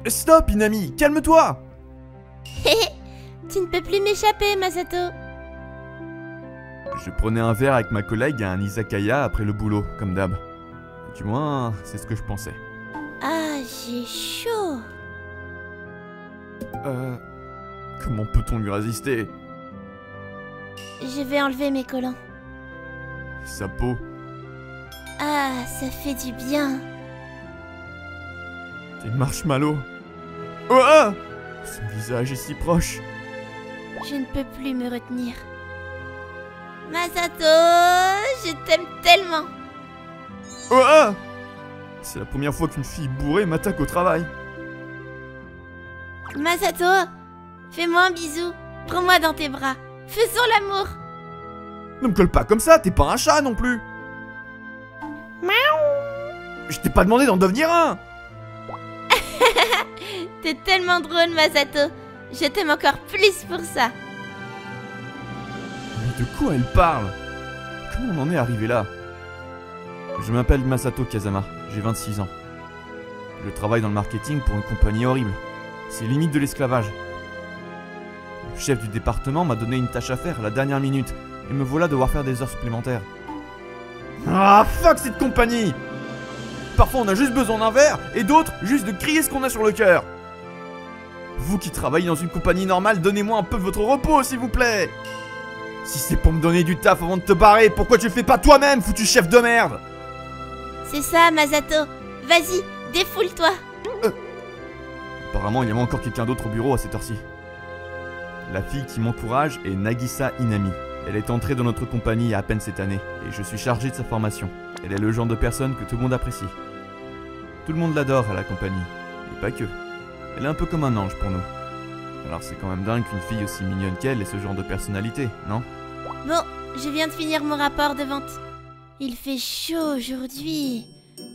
Stop, Inami, calme-toi! Tu ne peux plus m'échapper, Masato. Je prenais un verre avec ma collègue à un izakaya après le boulot, comme d'hab. Du moins, c'est ce que je pensais. Ah, j'ai chaud. Comment peut-on lui résister? Je vais enlever mes collants. Sa peau, Ah, ça fait du bien. des marshmallows. Oh! Son visage est si proche. Je ne peux plus me retenir. Masato, je t'aime tellement. Oh! C'est la première fois qu'une fille bourrée m'attaque au travail. Masato, fais-moi un bisou. Prends-moi dans tes bras. Faisons l'amour. Ne me colle pas comme ça, t'es pas un chat non plus. Je t'ai pas demandé d'en devenir un. T'es tellement drôle, Masato. Je t'aime encore plus pour ça. Mais de quoi elle parle? Comment on en est arrivé là? Je m'appelle Masato Kazama, j'ai 26 ans. Je travaille dans le marketing pour une compagnie horrible. C'est limite de l'esclavage. Le chef du département m'a donné une tâche à faire à la dernière minute, et me voilà devoir faire des heures supplémentaires. Ah fuck cette compagnie! Parfois on a juste besoin d'un verre, et d'autres juste de crier ce qu'on a sur le cœur. Vous qui travaillez dans une compagnie normale, donnez-moi un peu de votre repos s'il vous plaît. Si c'est pour me donner du taf avant de te barrer, pourquoi tu le fais pas toi-même, foutu chef de merde? C'est ça, Masato. Vas-y, défoule-toi. Apparemment il y avait encore quelqu'un d'autre au bureau à cette heure-ci. La fille qui m'encourage est Nagisa Inami. Elle est entrée dans notre compagnie il y a à peine cette année, et je suis chargé de sa formation. Elle est le genre de personne que tout le monde apprécie. Tout le monde l'adore à la compagnie, et pas que. Elle est un peu comme un ange pour nous. Alors c'est quand même dingue qu'une fille aussi mignonne qu'elle ait ce genre de personnalité, non? Bon, je viens de finir mon rapport de vente. Il fait chaud aujourd'hui.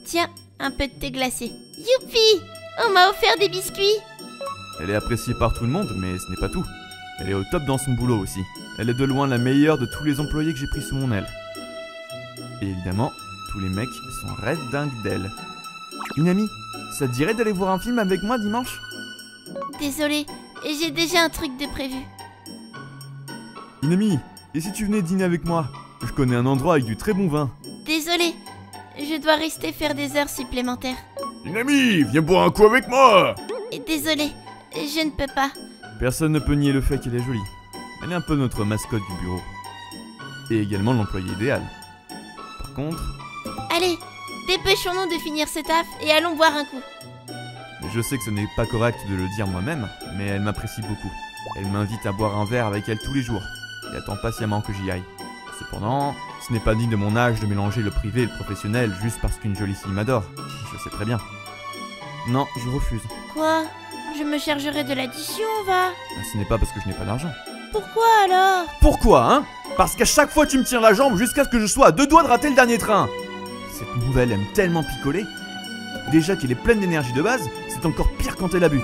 Tiens, un peu de thé glacé. Youpi! On m'a offert des biscuits. Elle est appréciée par tout le monde, mais ce n'est pas tout. Elle est au top dans son boulot aussi. Elle est de loin la meilleure de tous les employés que j'ai pris sous mon aile. Et évidemment, tous les mecs sont raides dingues d'elle. Inami, ça te dirait d'aller voir un film avec moi dimanche? Désolée, j'ai déjà un truc de prévu. Inami, et si tu venais dîner avec moi? Je connais un endroit avec du très bon vin. Désolée, je dois rester faire des heures supplémentaires. Inami, viens boire un coup avec moi! Désolée, je ne peux pas. Personne ne peut nier le fait qu'elle est jolie. Elle est un peu notre mascotte du bureau. Et également l'employé idéal. Par contre... Allez, dépêchons-nous de finir ce taf et allons boire un coup. Je sais que ce n'est pas correct de le dire moi-même, mais elle m'apprécie beaucoup. Elle m'invite à boire un verre avec elle tous les jours, et attend patiemment que j'y aille. Cependant, ce n'est pas digne de mon âge de mélanger le privé et le professionnel juste parce qu'une jolie fille m'adore. Je sais très bien. Non, je refuse. Quoi? Je me chargerai de l'addition, va. Ce n'est pas parce que je n'ai pas d'argent. Pourquoi alors? Pourquoi, hein? Parce qu'à chaque fois tu me tiens la jambe jusqu'à ce que je sois à 2 doigts de rater le dernier train. Cette nouvelle aime tellement picoler. Déjà qu'elle est pleine d'énergie de base, c'est encore pire quand elle a bu.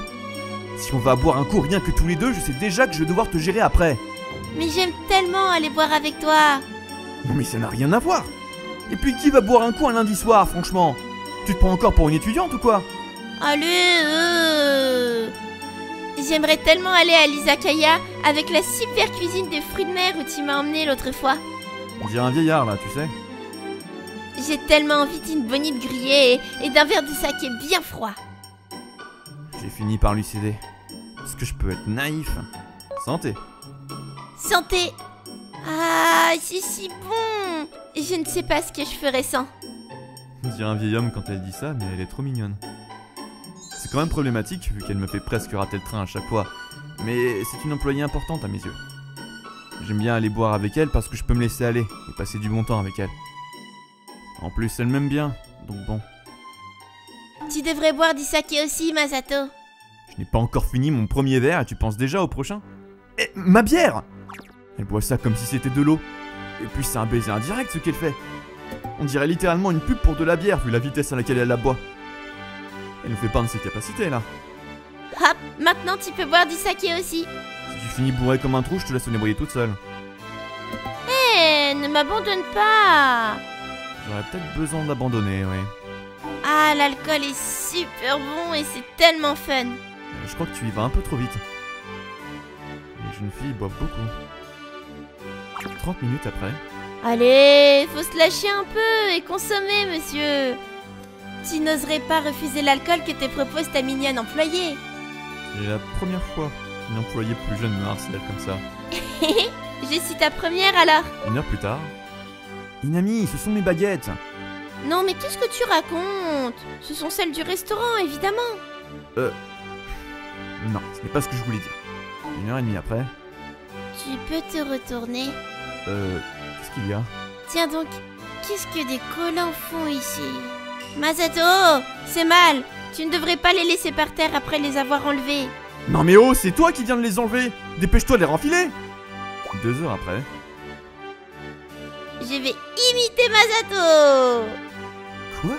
Si on va boire un coup rien que tous les deux, je sais déjà que je vais devoir te gérer après. Mais j'aime tellement aller boire avec toi. Mais ça n'a rien à voir. Et puis qui va boire un coup un lundi soir, franchement? Tu te prends encore pour une étudiante ou quoi? Allez, J'aimerais tellement aller à l'izakaya avec la super cuisine des fruits de mer où tu m'as emmené l'autre fois. On dirait un vieillard là, tu sais. J'ai tellement envie d'une bonite grillée et d'un verre de saké bien froid. J'ai fini par lui céder. Est-ce que je peux être naïf? Santé. Santé. Ah, c'est si bon. Je ne sais pas ce que je ferais sans. On dirait un vieil homme quand elle dit ça, mais elle est trop mignonne. C'est quand même problématique vu qu'elle me fait presque rater le train à chaque fois. Mais c'est une employée importante à mes yeux. J'aime bien aller boire avec elle parce que je peux me laisser aller et passer du bon temps avec elle. En plus, elle m'aime bien, donc bon. Tu devrais boire du saké aussi, Masato. Je n'ai pas encore fini mon premier verre et tu penses déjà au prochain? Eh, ma bière! Elle boit ça comme si c'était de l'eau. Et puis c'est un baiser indirect ce qu'elle fait. On dirait littéralement une pub pour de la bière vu la vitesse à laquelle elle la boit. Elle ne fait pas de ses capacités là. Hop, maintenant tu peux boire du saké aussi. Si tu finis bourré comme un trou, je te laisse te débrouiller toute seule. Hé, ne m'abandonne pas. J'aurais peut-être besoin d'abandonner, oui. Ah, l'alcool est super bon et c'est tellement fun. Je crois que tu y vas un peu trop vite. Les jeunes filles boivent beaucoup. 30 minutes après. Allez, faut se lâcher un peu et consommer, monsieur. Tu n'oserais pas refuser l'alcool que te propose ta mignonne employée. C'est la première fois qu'une employée plus jeune me harcèle comme ça. Je suis ta première alors. 1 heure plus tard. Inami, ce sont mes baguettes. Non, mais qu'est-ce que tu racontes? Ce sont celles du restaurant, évidemment. Non, ce n'est pas ce que je voulais dire. 1 heure et demie après. Tu peux te retourner. Qu'est-ce qu'il y a? Tiens donc, qu'est-ce que des collants font ici? Masato, c'est mal. Tu ne devrais pas les laisser par terre après les avoir enlevés. Non mais oh, c'est toi qui viens de les enlever. Dépêche-toi de les renfiler. 2 heures après. Je vais imiter Masato. Quoi?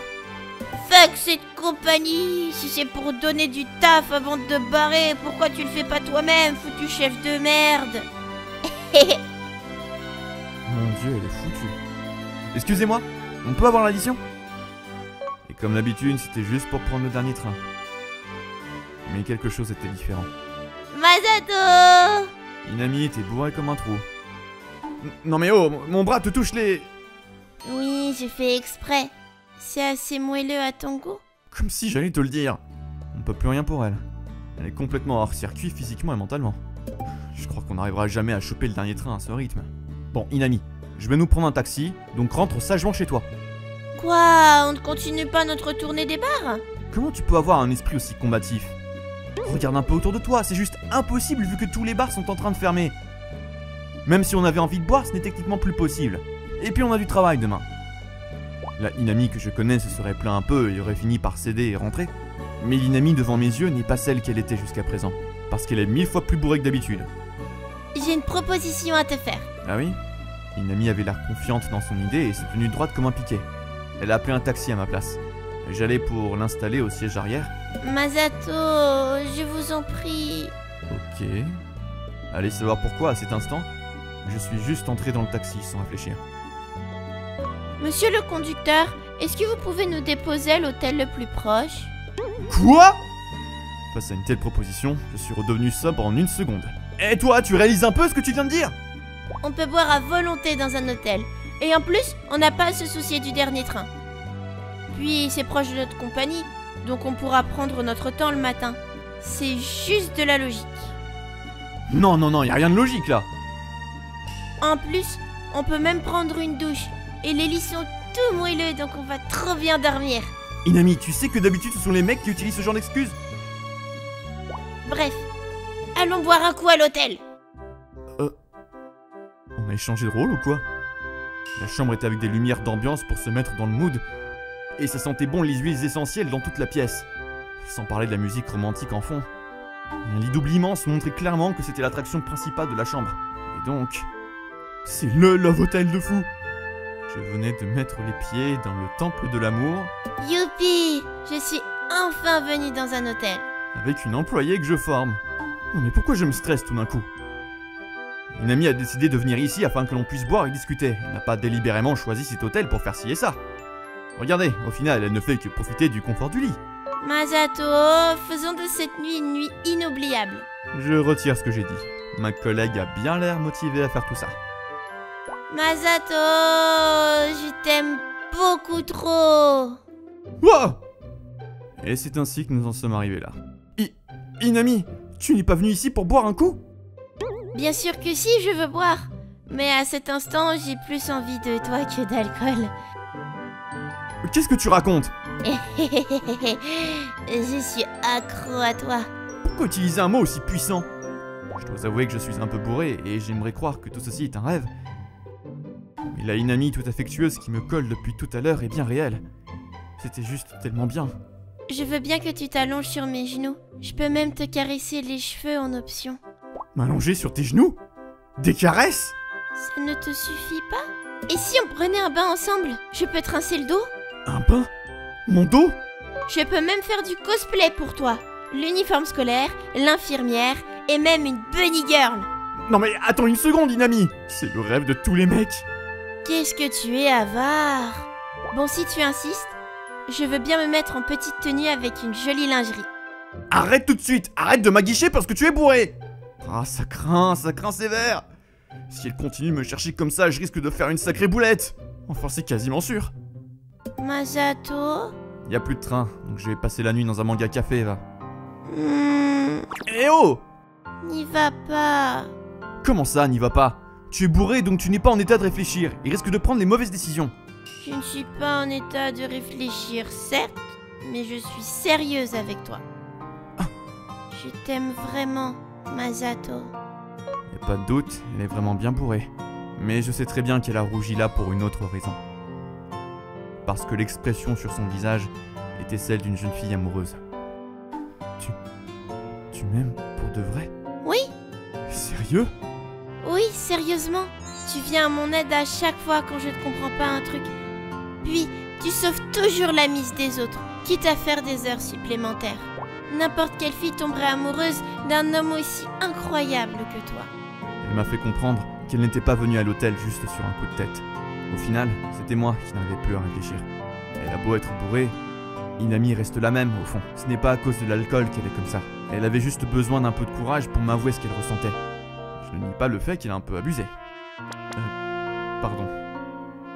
Fuck cette compagnie. Si c'est pour donner du taf avant de te barrer, pourquoi tu le fais pas toi-même, foutu chef de merde? Mon dieu, elle est foutue. Excusez-moi, on peut avoir l'addition? Et comme d'habitude, c'était juste pour prendre le dernier train. Mais quelque chose était différent. Masato! Inami, t'es bourré comme un trou. Non mais oh, mon bras te touche les... Oui, j'ai fait exprès. C'est assez moelleux à ton goût? Comme si j'allais te le dire. On peut plus rien pour elle. Elle est complètement hors circuit physiquement et mentalement. Je crois qu'on n'arrivera jamais à choper le dernier train à ce rythme. Bon, Inami, je vais nous prendre un taxi, donc rentre sagement chez toi. Quoi? On ne continue pas notre tournée des bars? Comment tu peux avoir un esprit aussi combatif? Regarde un peu autour de toi, c'est juste impossible vu que tous les bars sont en train de fermer. Même si on avait envie de boire, ce n'est techniquement plus possible. Et puis on a du travail demain. La Inami que je connais se serait plaint un peu et aurait fini par céder et rentrer. Mais l'Inami devant mes yeux n'est pas celle qu'elle était jusqu'à présent. Parce qu'elle est 1000 fois plus bourrée que d'habitude. J'ai une proposition à te faire. Ah oui? Inami avait l'air confiante dans son idée et s'est tenue droite comme un piquet. Elle a appelé un taxi à ma place. J'allais pour l'installer au siège arrière. Masato, je vous en prie. Ok. Allez savoir pourquoi à cet instant. Je suis juste entré dans le taxi sans réfléchir. Monsieur le conducteur, est-ce que vous pouvez nous déposer à l'hôtel le plus proche? Quoi? Face à une telle proposition, je suis redevenu sobre en 1 seconde. Et toi, tu réalises un peu ce que tu viens de dire? On peut boire à volonté dans un hôtel. Et en plus, on n'a pas à se soucier du dernier train. Puis, c'est proche de notre compagnie, donc on pourra prendre notre temps le matin. C'est juste de la logique. Non, non, non, y a rien de logique là. En plus, on peut même prendre une douche. Et les lits sont tout moelleux, donc on va trop bien dormir. Inami, tu sais que d'habitude ce sont les mecs qui utilisent ce genre d'excuses? Bref, allons boire un coup à l'hôtel. On a échangé de rôle ou quoi? La chambre était avec des lumières d'ambiance pour se mettre dans le mood. Et ça sentait bon les huiles essentielles dans toute la pièce. Sans parler de la musique romantique en fond. Un lit double immense montrait clairement que c'était l'attraction principale de la chambre. Et donc... c'est le Love Hotel de fou! Je venais de mettre les pieds dans le temple de l'amour. Youpi! Je suis enfin venue dans un hôtel. Avec une employée que je forme. Non mais pourquoi je me stresse tout d'un coup? Une amie a décidé de venir ici afin que l'on puisse boire et discuter. Elle n'a pas délibérément choisi cet hôtel pour faire ci et ça. Regardez, au final, elle ne fait que profiter du confort du lit. Masato, faisons de cette nuit une nuit inoubliable. Je retire ce que j'ai dit. Ma collègue a bien l'air motivée à faire tout ça. Masato, je t'aime beaucoup trop. Wow! Et c'est ainsi que nous en sommes arrivés là. Inami, tu n'es pas venu ici pour boire un coup? Bien sûr que si, je veux boire. Mais à cet instant, j'ai plus envie de toi que d'alcool. Qu'est-ce que tu racontes? Je suis accro à toi. Pourquoi utiliser un mot aussi puissant? Je dois avouer que je suis un peu bourré et j'aimerais croire que tout ceci est un rêve. Mais la Inami tout affectueuse qui me colle depuis tout à l'heure est bien réelle. C'était juste tellement bien. Je veux bien que tu t'allonges sur mes genoux. Je peux même te caresser les cheveux en option. M'allonger sur tes genoux? Des caresses? Ça ne te suffit pas? Et si on prenait un bain ensemble? Je peux te rincer le dos? Un bain? Mon dos? Je peux même faire du cosplay pour toi. L'uniforme scolaire, l'infirmière et même une bunny girl. Non mais attends une seconde, Inami! C'est le rêve de tous les mecs! Qu'est-ce que tu es avare! Bon, si tu insistes, Je veux bien me mettre en petite tenue avec une jolie lingerie. Arrête tout de suite, arrête de m'aguicher parce que tu es bourré. Ah, ça craint sévère. Si elle continue de me chercher comme ça, je risque de faire une sacrée boulette. Enfin, c'est quasiment sûr. Masato? Y a plus de train, donc je vais passer la nuit dans un manga café, va. Eh oh! N'y va pas. Comment ça, n'y va pas? Tu es bourré, donc tu n'es pas en état de réfléchir et risques de prendre les mauvaises décisions. Je ne suis pas en état de réfléchir, certes, mais je suis sérieuse avec toi. Je t'aime vraiment, Masato. Y a pas de doute, elle est vraiment bien bourrée. Mais je sais très bien qu'elle a rougi là pour une autre raison. Parce que l'expression sur son visage était celle d'une jeune fille amoureuse. Tu m'aimes pour de vrai? Oui? Sérieux? Oui, sérieusement. Tu viens à mon aide à chaque fois quand je ne comprends pas un truc. Puis, tu sauves toujours la mise des autres, quitte à faire des heures supplémentaires. N'importe quelle fille tomberait amoureuse d'un homme aussi incroyable que toi. Elle m'a fait comprendre qu'elle n'était pas venue à l'hôtel juste sur un coup de tête. Au final, c'était moi qui n'arrivais plus à réfléchir. Elle a beau être bourrée, Inami reste la même au fond. Ce n'est pas à cause de l'alcool qu'elle est comme ça. Elle avait juste besoin d'un peu de courage pour m'avouer ce qu'elle ressentait. Je ne nie pas le fait qu'elle a un peu abusé. Pardon.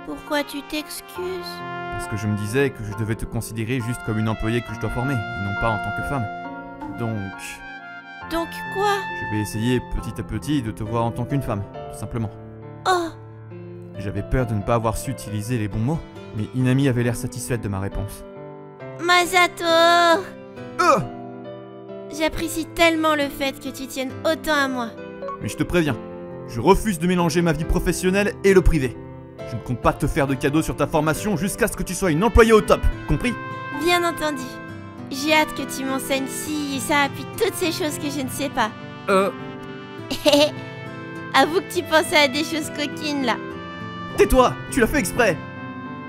Pourquoi tu t'excuses? Parce que je me disais que je devais te considérer juste comme une employée que je dois former, et non pas en tant que femme. Donc quoi? Je vais essayer petit à petit de te voir en tant qu'une femme, tout simplement. Oh! J'avais peur de ne pas avoir su utiliser les bons mots, mais Inami avait l'air satisfaite de ma réponse. Masato! J'apprécie tellement le fait que tu tiennes autant à moi. Mais je te préviens, je refuse de mélanger ma vie professionnelle et le privé. Je ne compte pas te faire de cadeaux sur ta formation jusqu'à ce que tu sois une employée au top, compris? Bien entendu. J'ai hâte que tu m'enseignes si ça appuie toutes ces choses que je ne sais pas. Avoue que tu pensais à des choses coquines là. Tais-toi, tu l'as fait exprès.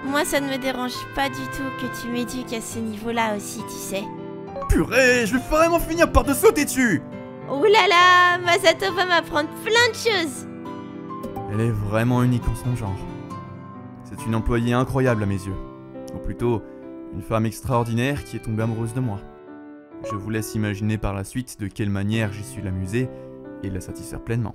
Moi ça ne me dérange pas du tout que tu m'éduques à ce niveau-là aussi, tu sais. Purée, je vais vraiment finir par te sauter dessus. Ouh là là, Masato va m'apprendre plein de choses. Elle est vraiment unique en son genre. C'est une employée incroyable à mes yeux. Ou plutôt, une femme extraordinaire qui est tombée amoureuse de moi. Je vous laisse imaginer par la suite de quelle manière j'ai su l'amuser et la satisfaire pleinement.